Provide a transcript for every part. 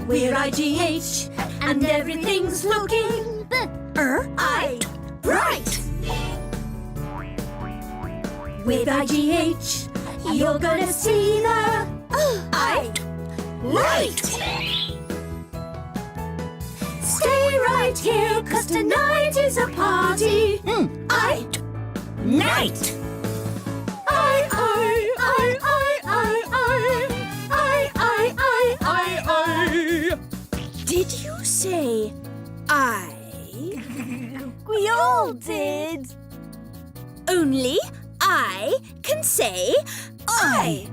We're IGH, and everything's looking bright. With IGH, you're gonna see the light. Stay right here, 'cause tonight is a party. Night! Did you say I? We all did. Only I can say I.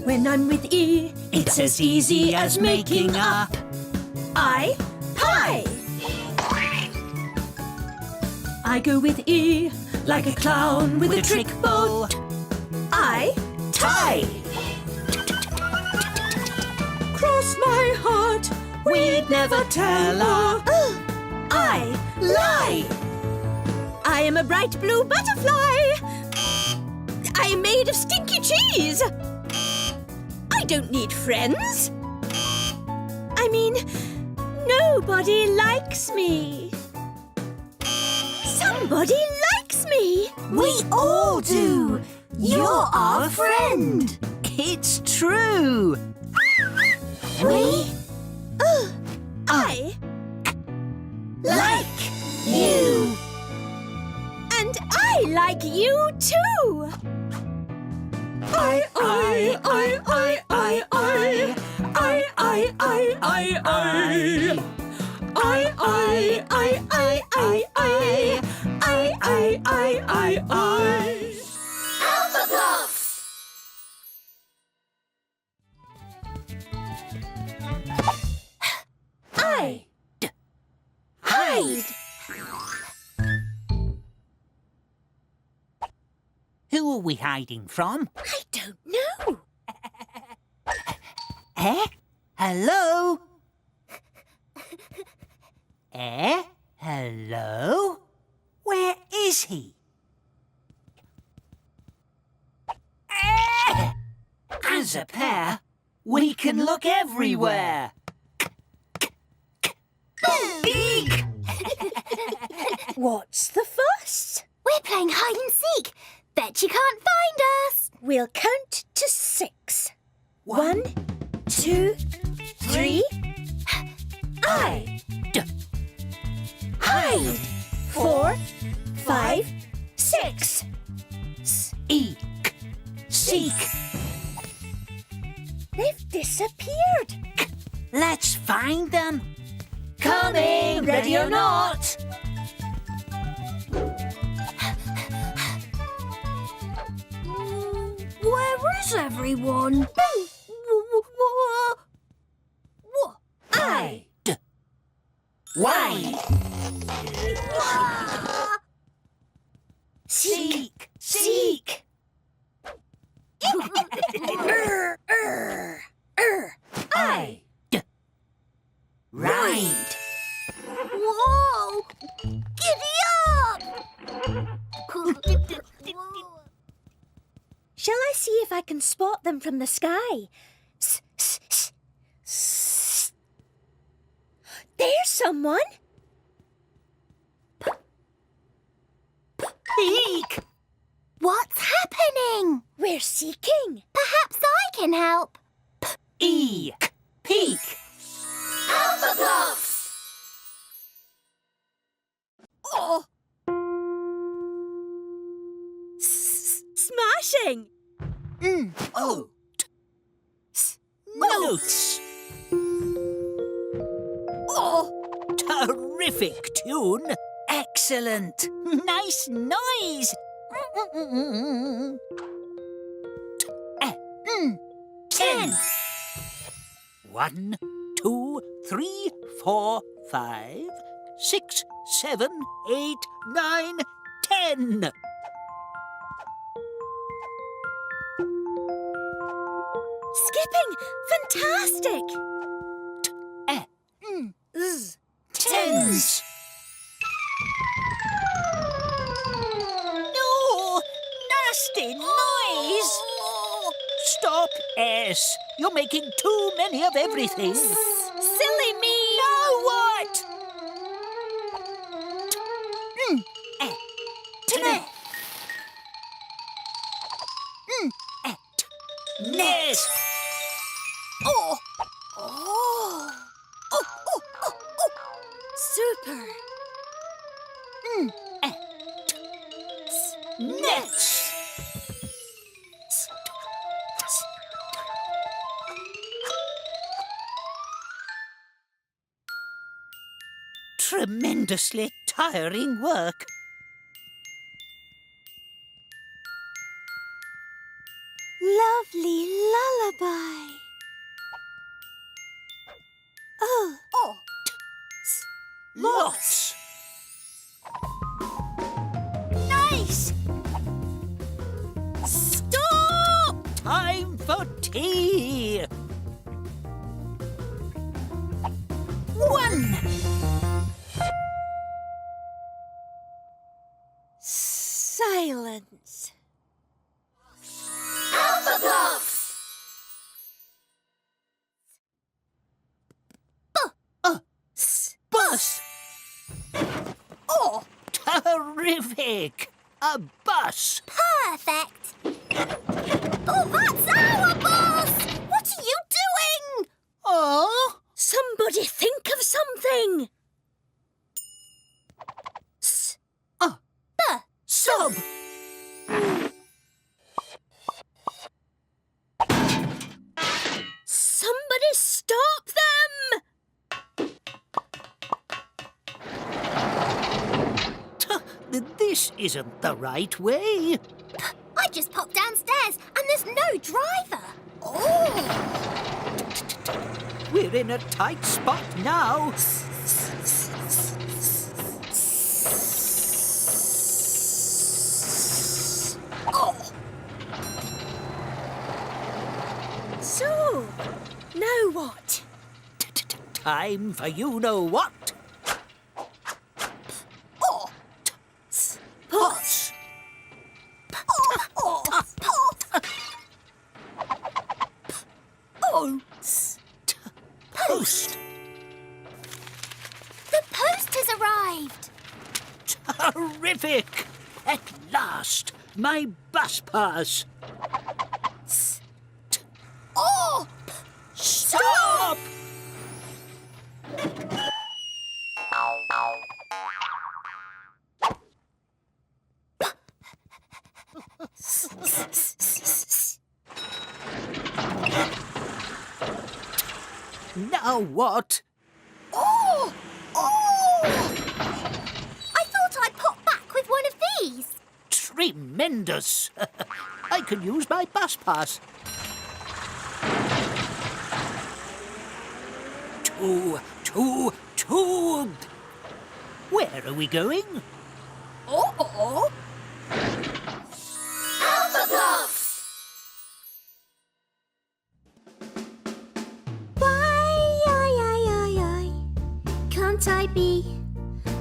When I'm with E, It's as easy as making up I pie. I go with E like a clown with a trick boat. I tie. Cross my heart, we'd never tell her. I lie. I am a bright blue butterfly. I am made of stinky cheese. I don't need friends. I mean, nobody likes me. Somebody likes me. We all do. You're our friend. It's true. I like you. And I like you too. I. Alphablocks. Hide. Who are we hiding from? I don't know. Hello? Hello? Where is he? As a pair, we can look everywhere. Eek! What's the fuss? We're playing hide and seek. Bet you can't find us. We'll count to 6. 1, 2, 3. Hide. 4, 5, 6. Eek! Seek! They've disappeared. Let's find them. Coming, ready or not. Where is everyone? Wide! Seek! Seek! Ride! Whoa! Giddy up! Shall I see if I can spot them from the sky? There's someone. Eek! What's happening? We're seeking. Perhaps I can help. Eek! Peek! Alphablocks! Oh! Smashing! Oh! Notes! Oh! Terrific tune! Excellent! Nice noise! 10! 1, 2, 3, 4, 5, 6, 7, 8, 9, 10! Skipping! Fantastic! 10! Twins! No! Nasty noise! Stop, S. You're making too many of everything. Silly me! Now what? Net. Oh. Super! Nets. Tremendously tiring work. Lovely lullaby. Oh, Lots. Nice. stop! Time for tea. 1. Silence. Alphablocks. Bus. Oh. Terrific. A bus. Perfect. Oh, that's our bus. What are you doing? Oh. Somebody think of something. Sub. Somebody stop them! This isn't the right way. I just popped downstairs and there's no driver. Oh. We're in a tight spot now. So, now what? Time for you-know-what. Pots. Post. The post has arrived. Terrific. At last, my bus pass. Oh. Stop! Now what? Oh. I thought I'd pop back with one of these. Tremendous. I can use my bus pass. Two. Where are we going? Oh. Alphablocks. Why, can't I be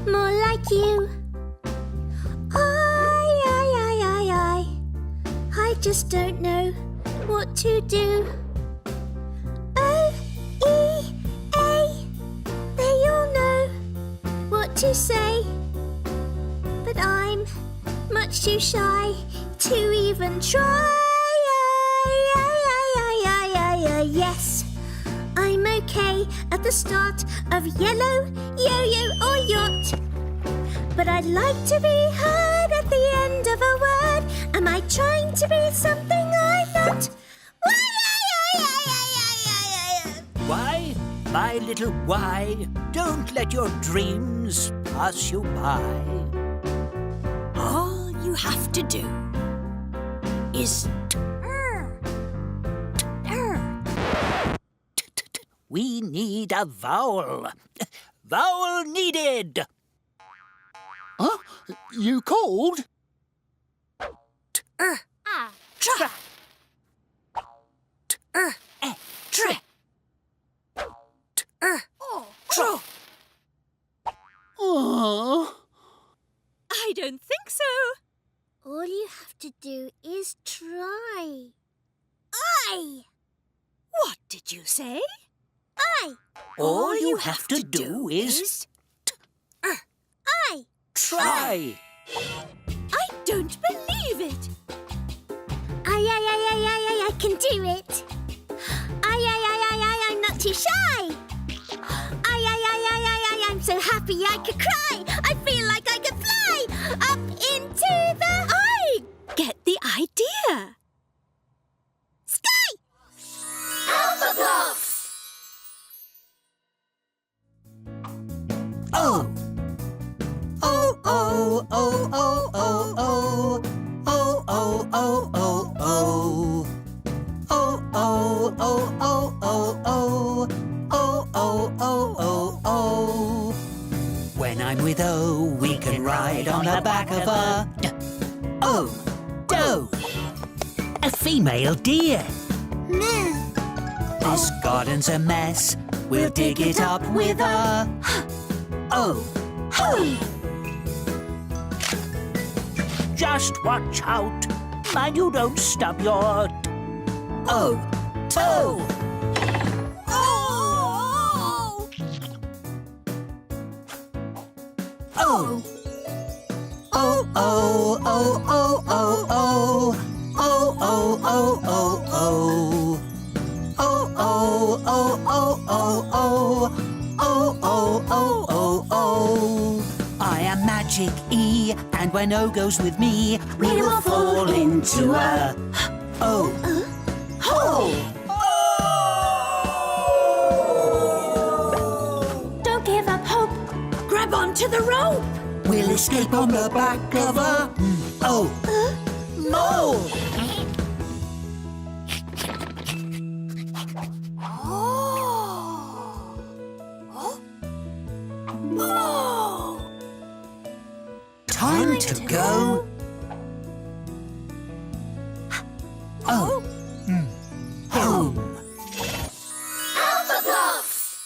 more like you? I just don't know what to do. O-E-A, they all know what to say, but I'm much too shy to even try. Yes, I'm okay at the start of yellow, yo-yo or yacht, but I'd like to be heard at the end of a word. Am I trying to be something I'm not? Why, my little why, don't let your dreams pass you by. All you have to do is We need a vowel. Vowel needed. Huh? You called? tra. Tre. Tro. so. All you have to do is try. I. What did you say? I. All you have to do is I. try. I don't believe it. I can do it. I'm not too shy. I'm so happy I could cry. I feel like I could fly up into the I get the idea. sky. Alphablocks! Oh. Oh, oh, oh, oh, oh, oh. Oh, oh, oh, oh, oh. Oh, oh, oh, oh, oh, oh. Oh, oh, oh, oh, oh. When I'm with O, we can ride on the back of a doe. A female deer. This garden's a mess. We'll dig it up with a hoe. Just watch out. Mind you don't stub your toe. Oh! Oh. Oh, oh, oh, oh, oh, oh. Oh, oh, oh, oh, oh. Oh, oh, oh, oh, oh, oh. Oh, oh, oh, oh, oh. I am Magic E, and when O goes with me, we will fall into a hole. Don't give up hope. Grab onto the rope. We'll escape on the back of a mole. Time to go. Home. Alphablocks!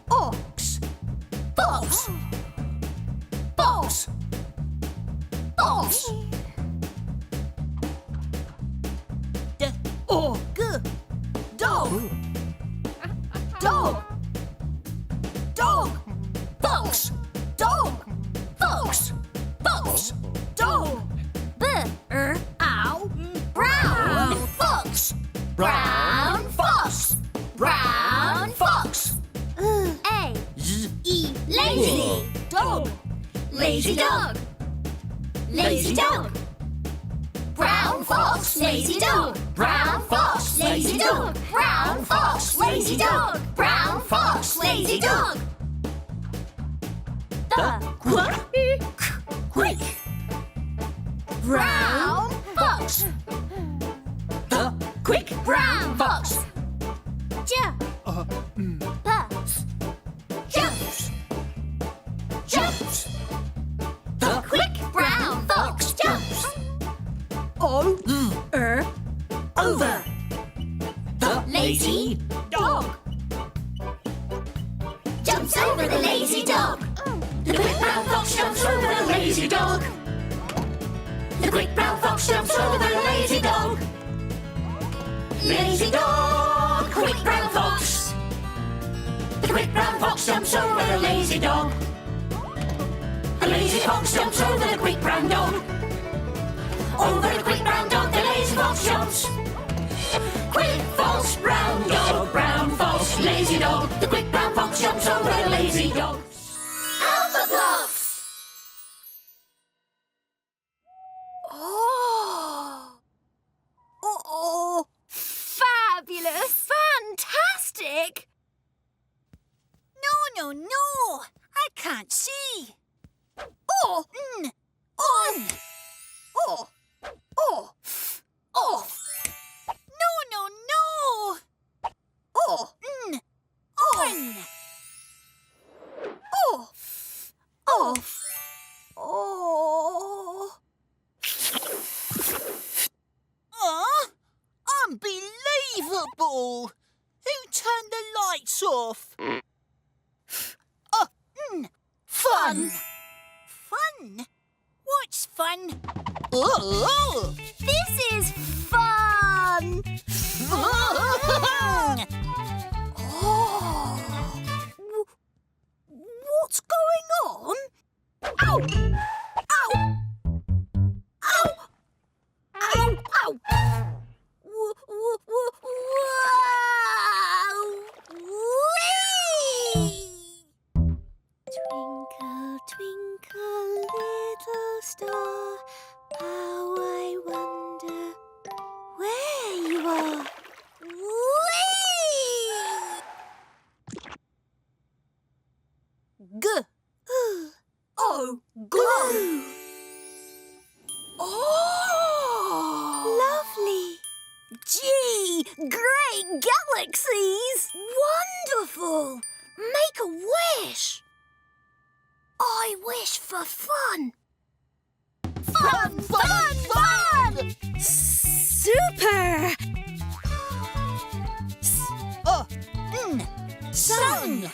Ox. Box! Box! Box! Dog! Dog! Dog! Box! Dog! Box! Box! Dog! Ow! Brown fox! Brown fox! Brown fox! A. E. Lazy dog! Lazy dog! Lazy dog! Brown fox! Lazy dog! Brown fox! Lazy dog! Brown fox! Lazy dog! Brown fox! Lazy dog! Quick! Brown fox! The quick brown fox! Pups. Jumps! The quick brown fox jumps! Over! The lazy dog! Jumps over the lazy dog! The quick brown fox jumps over the lazy dog! The quick brown fox jumps over the lazy dog! Lazy dog! Quick brown fox! The quick brown fox jumps over the lazy dog! The lazy fox jumps over the quick brown dog! Over the quick brown dog, the lazy fox jumps! Quick fox, brown fox, lazy dog! The quick brown fox jumps over the lazy dog! Alphablocks! Oh! Fabulous! Fantastic! No, I can't see. On! Oh! No. On! Unbelievable! Who turned the lights off? Fun! Fun? What's fun? Oh! This is fun! Oh. What's going on? Ow! Ow! Ow! Ow! Ow! Twinkle, twinkle, little star, how I wonder where you are. Whee! G. Oh, glue. Oh! Lovely. Gee, great galaxies. Wonderful. Make a wish. I wish for fun. Fun, fun, fun! Super! Sun!